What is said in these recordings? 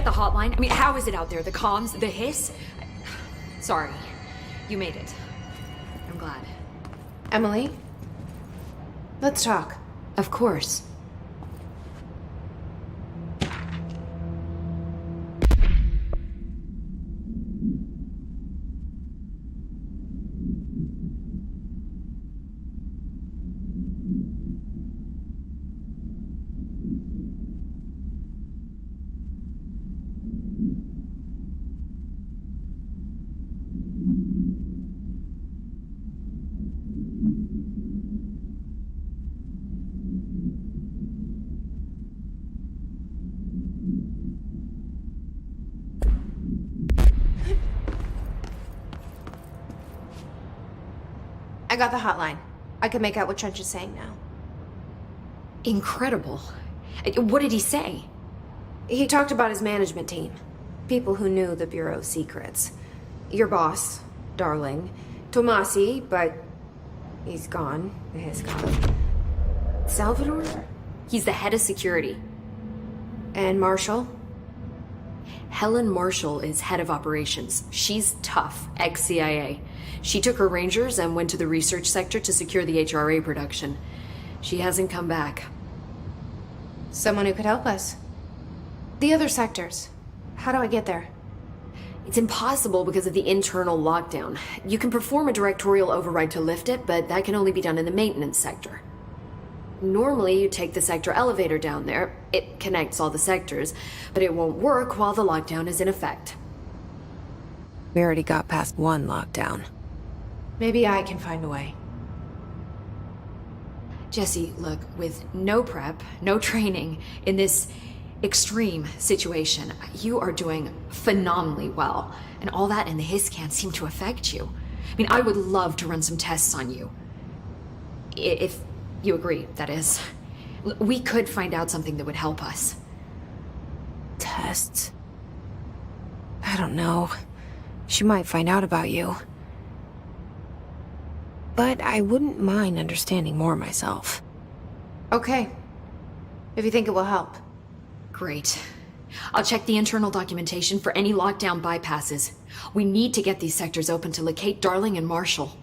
get the hotline? I mean, how is it out there? The comms? The hiss? Sorry. You made it. I'm glad. Emily? Let's talk. Of course. I got the hotline. I can make out what Trench is saying now. Incredible. What did he say? He talked about his management team. People who knew the Bureau's secrets. Your boss, Darling. Tomasi, but he's gone. He's gone. Salvador? He's the head of security. And Marshall? Helen Marshall is head of operations. She's tough, ex-CIA. She took her Rangers and went to the research sector to secure the HRA production. She hasn't come back. Someone who could help us. The other sectors. How do I get there? It's impossible because of the internal lockdown. You can perform a directorial override to lift it, but that can only be done in the maintenance sector. Normally, you take the sector elevator down there. It connects all the sectors, but it won't work while the lockdown is in effect. We already got past one lockdown. Maybe I can find a way. Jesse, look, with no prep, no training, in this extreme situation, you are doing phenomenally well. And all that and the hiss can't seem to affect you. I mean, I would love to run some tests on you. If you agree, that is. We could find out something that would help us. Tests? I don't know. She might find out about you. But I wouldn't mind understanding more myself. Okay. If you think it will help. Great. I'll check the internal documentation for any lockdown bypasses. We need to get these sectors open to locate Darling and Marshall.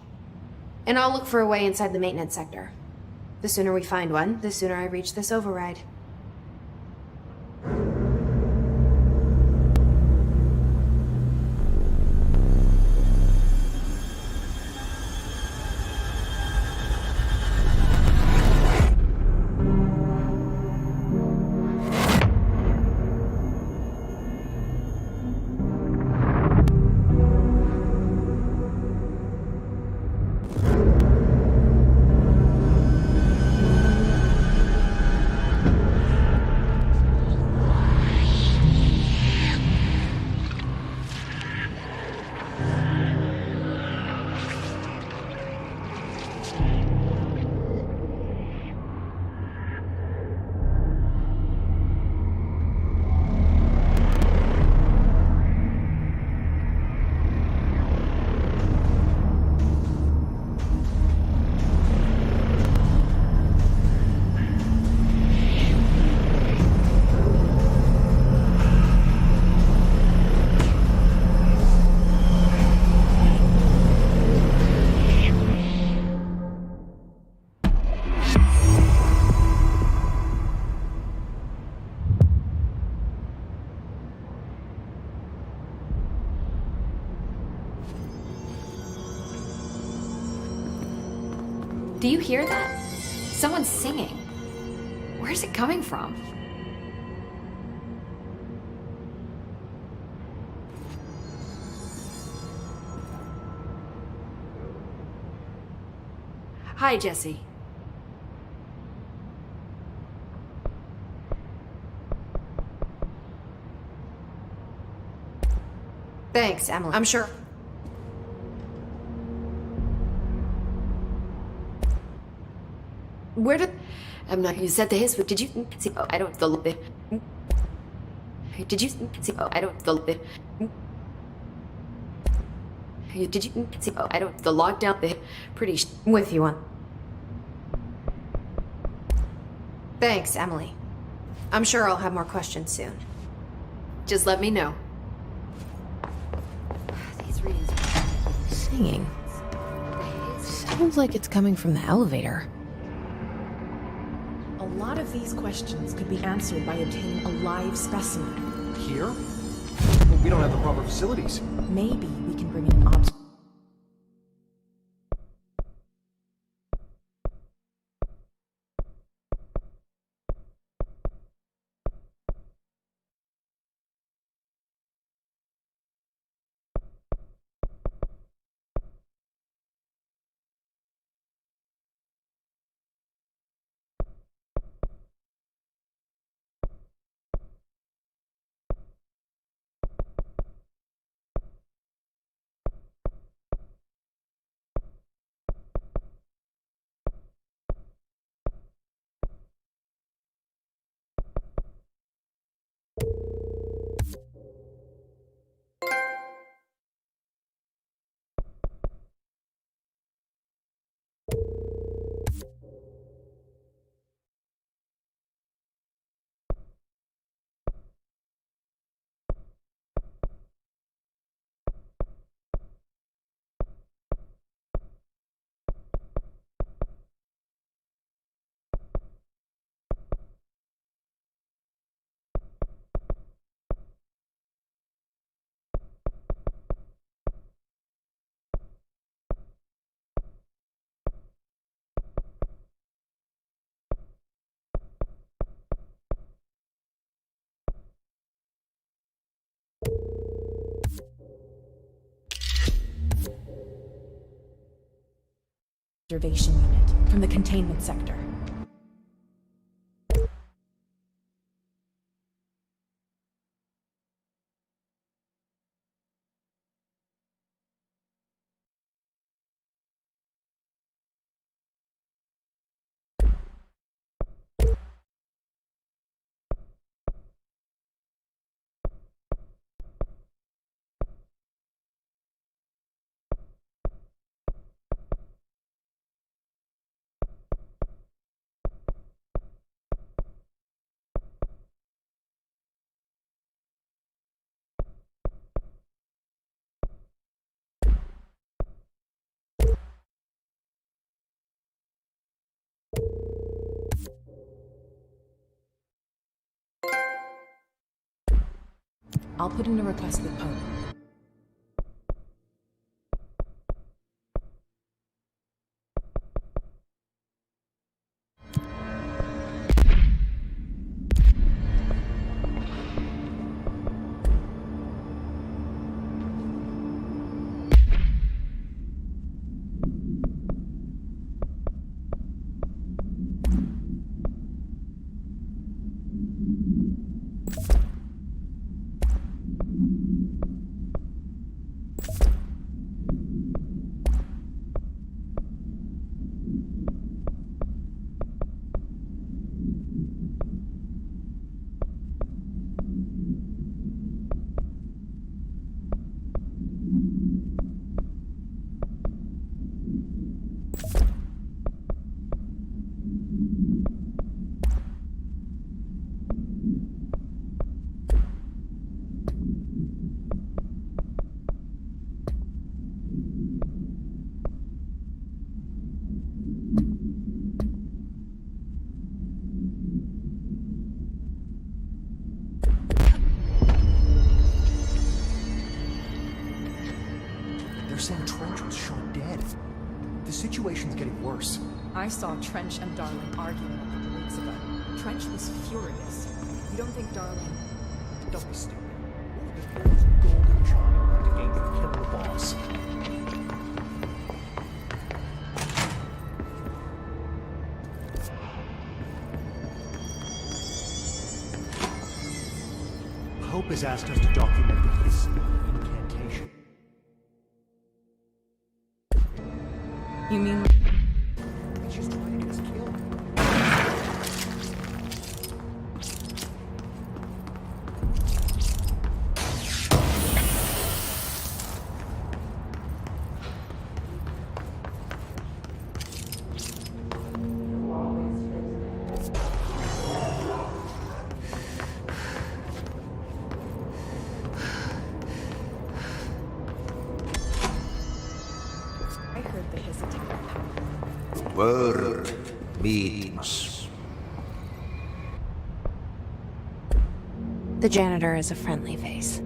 And I'll look for a way inside the maintenance sector. The sooner we find one, the sooner I reach this override. Do you hear that? Someone's singing. Where's it coming from? Hi, Jesse. Thanks, Emily. I'm sure. Where did... I'm not. You said the hiss. Did you see? Oh, I don't. The. Did you see? Oh, I don't. The. Did you see? Oh, I don't. The lockdown. The pretty. With you on. Thanks, Emily. I'm sure I'll have more questions soon. Just let me know. These readings are Singing. Sounds like it's coming from the elevator. A lot of these questions could be answered by obtaining a live specimen. Here? Well, we don't have the proper facilities. Maybe we can bring in an observation unit from the containment sector. I'll put in a request with Poe. They're saying Trench was shot dead. The situation's getting worse. I saw Trench and Darling arguing a couple weeks ago. Trench was furious. You don't think Darling... Don't be stupid. The Bureau's golden child had to gain for killing the boss. Hope has asked us to document the history of incantation. You mean... She's trying to get us killed. Word means. The janitor is a friendly face.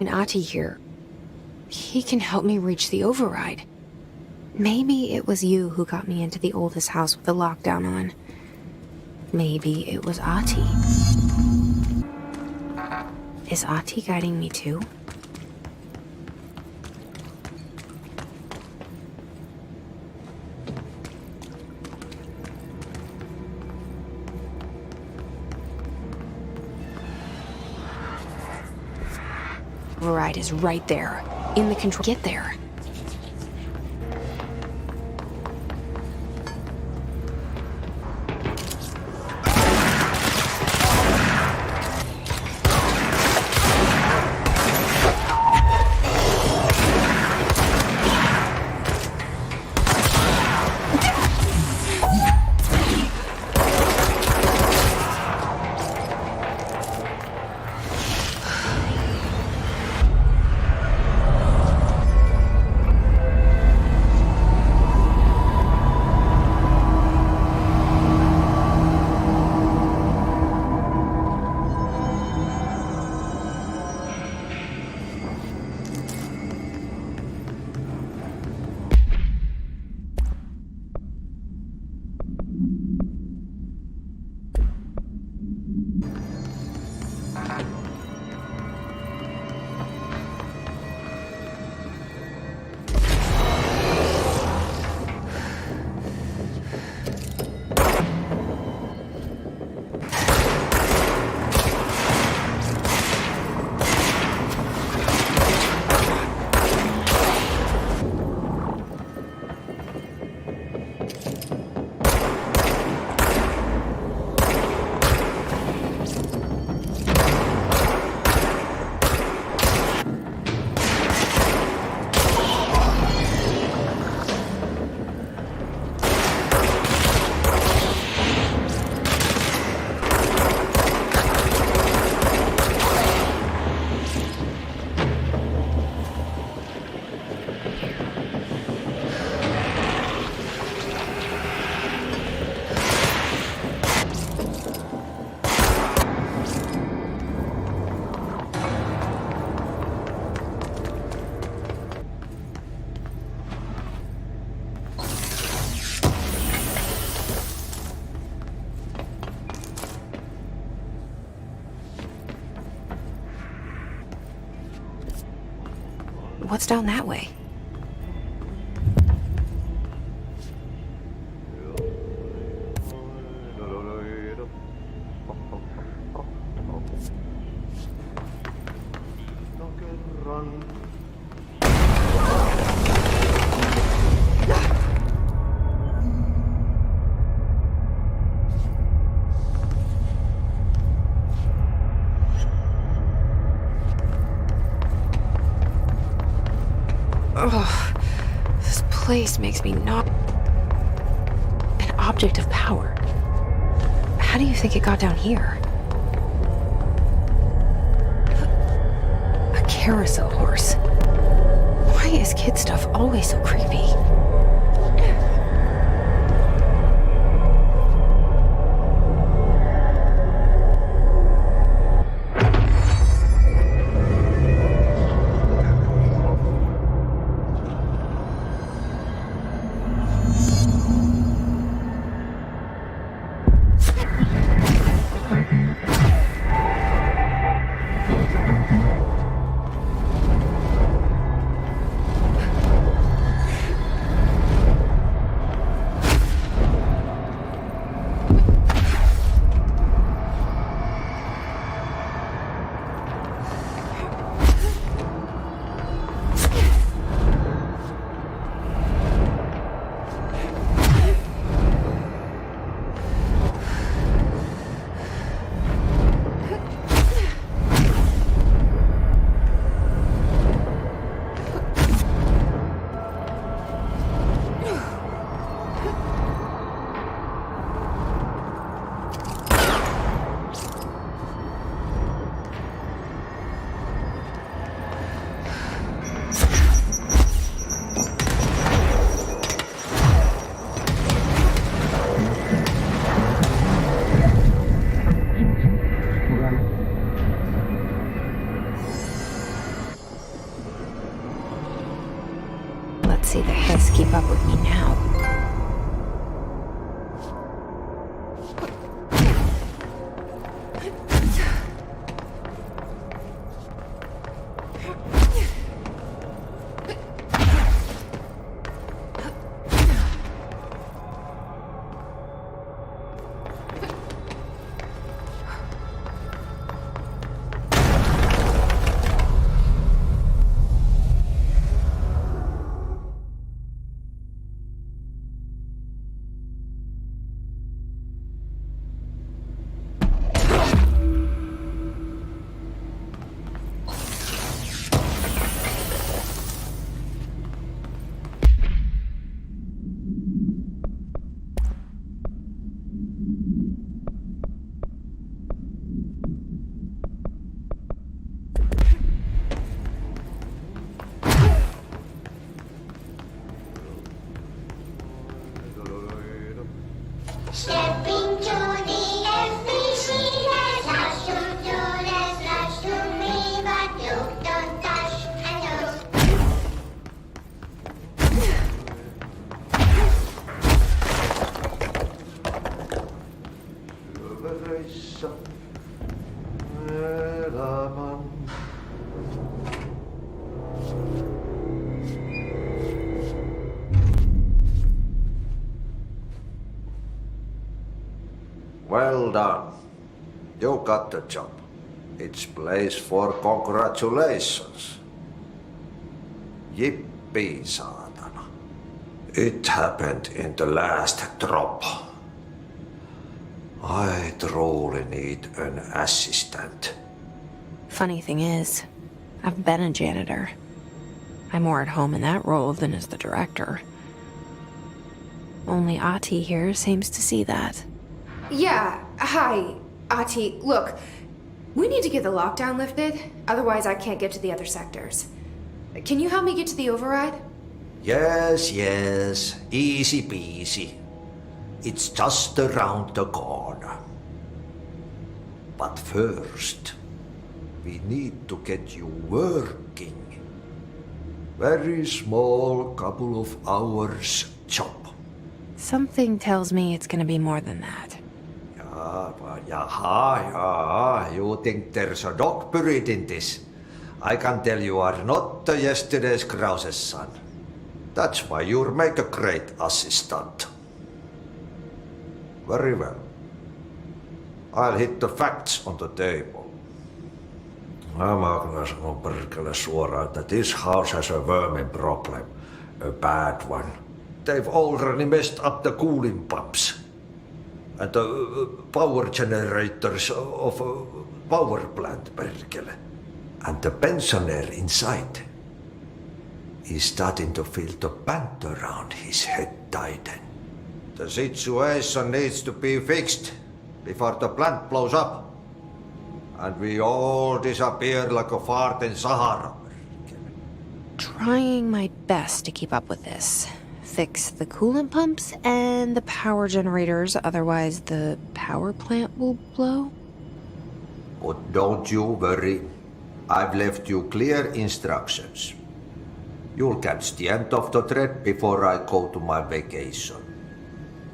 And Ati here, he can help me reach the override. Maybe it was you who got me into the oldest house with the lockdown on. Maybe it was Ati. Is Ati guiding me too? Override is right there. In the control. Get there. What's down that way? Ugh, this place makes me not an object of power. How do you think it got down here? A carousel horse. Why is kid stuff always so creepy? Step into the FBC, slash to do, slash to me, but you don't touch and you. Syövereissä elämän. Well done. You got the job. It's place for congratulations. Yippee, saatana. It happened in the last drop. I truly need an assistant. Funny thing is, I've been a janitor. I'm more at home in that role than as the director. Only Ati here seems to see that. Yeah, hi, Ati. Look, we need to get the lockdown lifted, otherwise I can't get to the other sectors. Can you help me get to the override? Yes, easy peasy. It's just around the corner. But first, we need to get you working. Very small, couple of hours job. Something tells me it's gonna be more than that. Yaha, you think there's a dog buried in this? I can tell you are not the yesterday's Krause's son. That's why you'll make a great assistant. Very well. I'll hit the facts on the table. Mä kyllä sanon perkele suoraan, että this house has a vermin problem. A bad one. They've already messed up the cooling pumps. And the power generators of a power plant, perkele. And the pensioner inside is starting to feel the band around his head tighten. The situation needs to be fixed before the plant blows up. And we all disappear like a fart in Sahara. Trying my best to keep up with this. Fix the coolant pumps and the power generators, otherwise the power plant will blow. But don't you worry. I've left you clear instructions. You'll catch the end of the thread before I go to my vacation.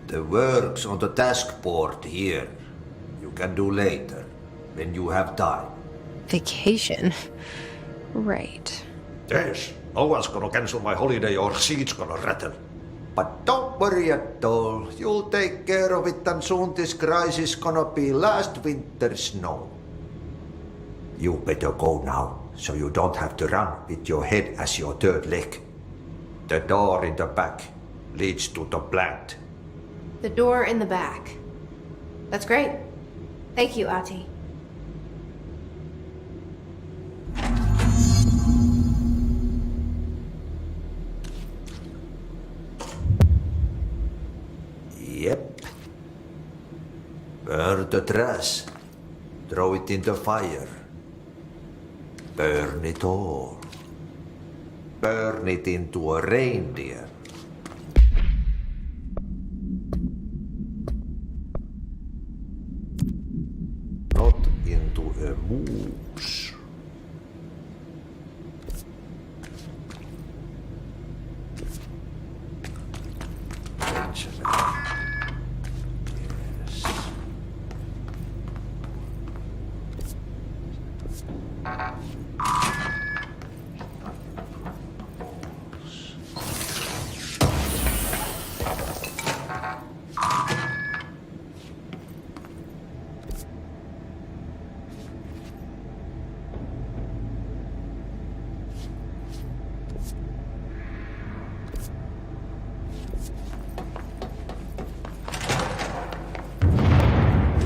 The work's on the task board here. You can do later, when you have time. Vacation? Right. Yes, no one's gonna cancel my holiday or seat's gonna rattle. But don't worry at all. You'll take care of it and soon this crisis gonna be last winter's snow. You better go now, so you don't have to run with your head as your third leg. The door in the back leads to the plant. The door in the back. That's great. Thank you, Ati. Yep. Burn the trash. Throw it in the fire. Burn it all. Burn it into a reindeer. Not into a moose.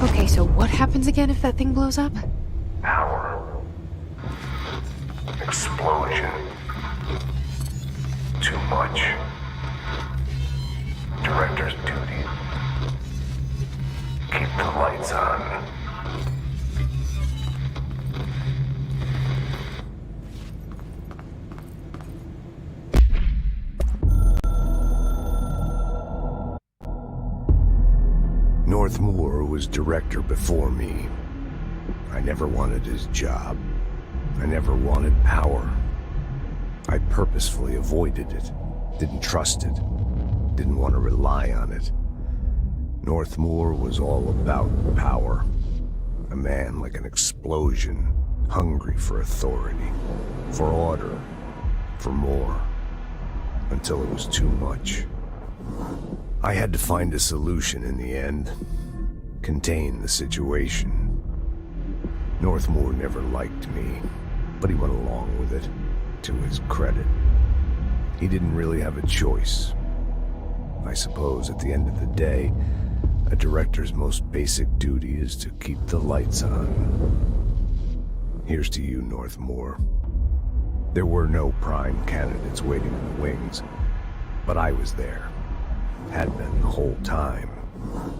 Okay, so what happens again if that thing blows up? Power. Explosion. Too much. Director's duty. Keep the lights on. Northmoor was director before me. I never wanted his job. I never wanted power. I purposefully avoided it, didn't trust it, didn't want to rely on it. Northmoor was all about power. A man like an explosion, hungry for authority, for order, for more, until it was too much. I had to find a solution in the end, contain the situation. Northmoor never liked me, but he went along with it, to his credit. He didn't really have a choice. I suppose at the end of the day, a director's most basic duty is to keep the lights on. Here's to you, Northmoor. There were no prime candidates waiting in the wings, but I was there. Had been the whole time,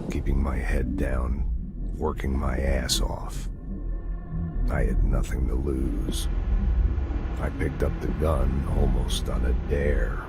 keeping my head down, working my ass off. I had nothing to lose. I picked up the gun almost on a dare.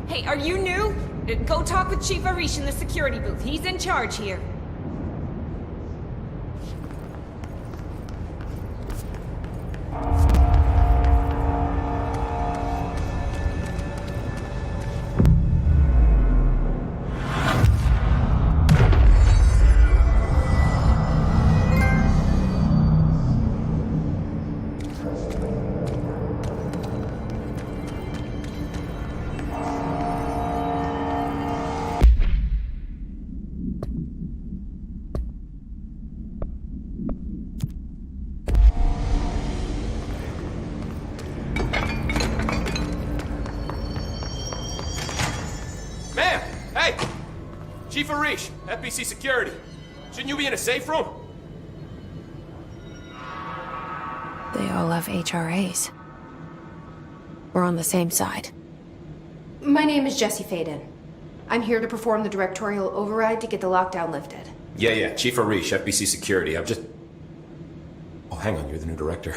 Hey, are you new? Go talk with Chief Arish in the security booth. He's in charge here. Chief Arish, FBC Security. Shouldn't you be in a safe room? They all have HRAs. We're on the same side. My name is Jesse Faden. I'm here to perform the directorial override to get the lockdown lifted. Yeah, Chief Arish, FBC Security. Oh, hang on, you're the new director.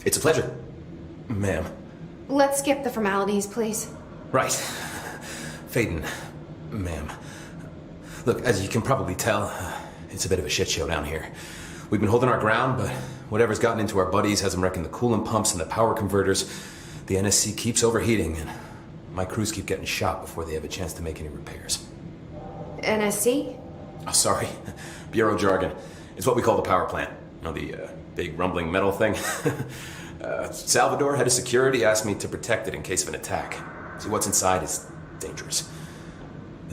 It's a pleasure, ma'am. Let's skip the formalities, please. Right. Faden, ma'am. Look, as you can probably tell, it's a bit of a shit show down here. We've been holding our ground, but whatever's gotten into our buddies has them wrecking the coolant pumps and the power converters. The NSC keeps overheating, and my crews keep getting shot before they have a chance to make any repairs. NSC? Oh, sorry. Bureau jargon. It's what we call the power plant. You know, the big rumbling metal thing? Salvador, head of security, asked me to protect it in case of an attack. See, what's inside is dangerous.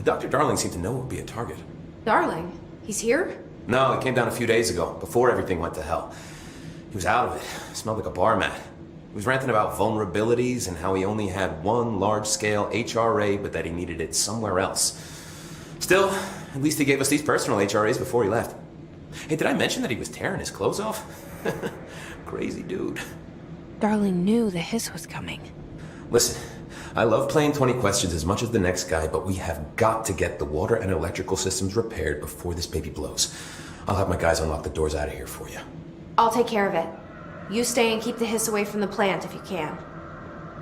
Dr. Darling seemed to know it would be a target. Darling? He's here? No, he came down a few days ago, before everything went to hell. He was out of it. Smelled like a bar mat. He was ranting about vulnerabilities and how he only had one large-scale HRA, but that he needed it somewhere else. Still, at least he gave us these personal HRAs before he left. Hey, did I mention that he was tearing his clothes off? Crazy dude. Darling knew the hiss was coming. Listen, I love playing 20 questions as much as the next guy, but we have got to get the water and electrical systems repaired before this baby blows. I'll have my guys unlock the doors out of here for you. I'll take care of it. You stay and keep the hiss away from the plant if you can.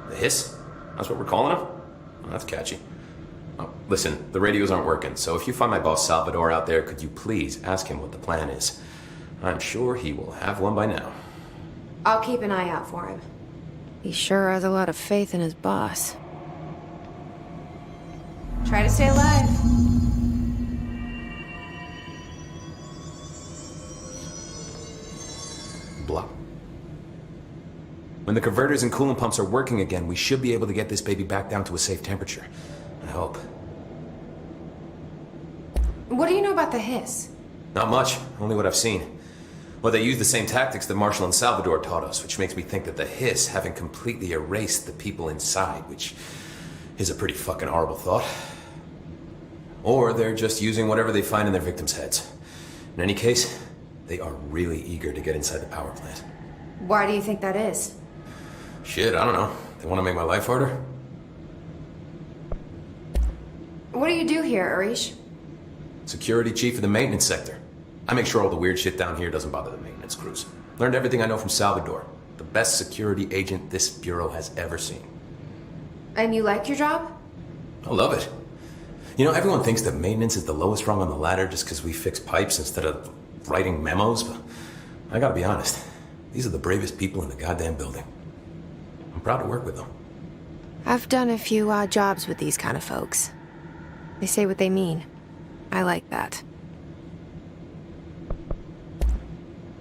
The hiss? That's what we're calling him? Oh, that's catchy. Oh, listen, the radios aren't working, so if you find my boss Salvador out there, could you please ask him what the plan is? I'm sure he will have one by now. I'll keep an eye out for him. He sure has a lot of faith in his boss. Try to stay alive. Blah. When the converters and coolant pumps are working again, we should be able to get this baby back down to a safe temperature. I hope. What do you know about the hiss? Not much, only what I've seen. Well, they use the same tactics that Marshall and Salvador taught us, which makes me think that the hiss haven't completely erased the people inside, which is a pretty fucking horrible thought. Or they're just using whatever they find in their victims' heads. In any case, they are really eager to get inside the power plant. Why do you think that is? Shit, I don't know. They want to make my life harder? What do you do here, Arish? Security chief of the maintenance sector. I make sure all the weird shit down here doesn't bother the maintenance crews. Learned everything I know from Salvador, the best security agent this bureau has ever seen. And you like your job? I love it. You know, everyone thinks that maintenance is the lowest rung on the ladder just because we fix pipes instead of writing memos, but I gotta be honest, these are the bravest people in the goddamn building. I'm proud to work with them. I've done a few odd jobs with these kind of folks. They say what they mean. I like that.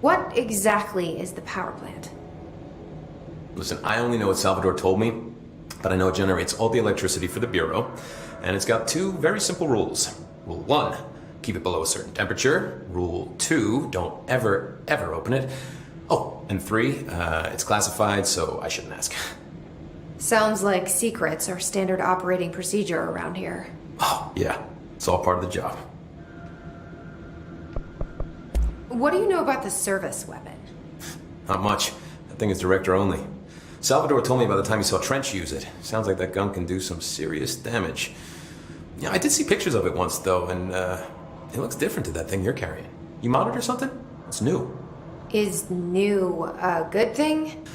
What exactly is the power plant? Listen, I only know what Salvador told me, but I know it generates all the electricity for the Bureau, and it's got two very simple rules. Rule 1, keep it below a certain temperature. Rule 2, don't ever, ever open it. Oh, and 3, it's classified, so I shouldn't ask. Sounds like secrets are standard operating procedure around here. Oh, yeah, it's all part of the job. What do you know about the service weapon? Not much. That thing is director only. Salvador told me by the time he saw Trench use it. Sounds like that gun can do some serious damage. Yeah, I did see pictures of it once, though, and it looks different to that thing you're carrying. You monitor something? It's new. Is new a good thing?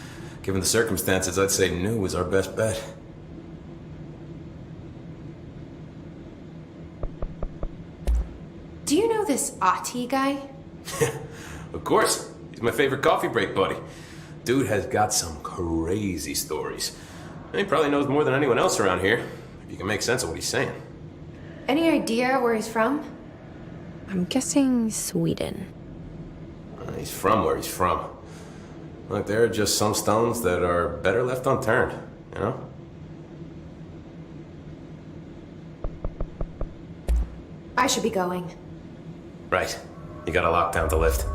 Given the circumstances, I'd say new is our best bet. Do you know this Ati guy? Of course. He's my favorite coffee break buddy. Dude has got some crazy stories. And he probably knows more than anyone else around here, if you can make sense of what he's saying. Any idea where he's from? I'm guessing Sweden. He's from where he's from. Look, there are just some stones that are better left unturned, you know? I should be going. Right. You gotta lock down the lift.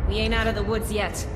We ain't out of the woods yet.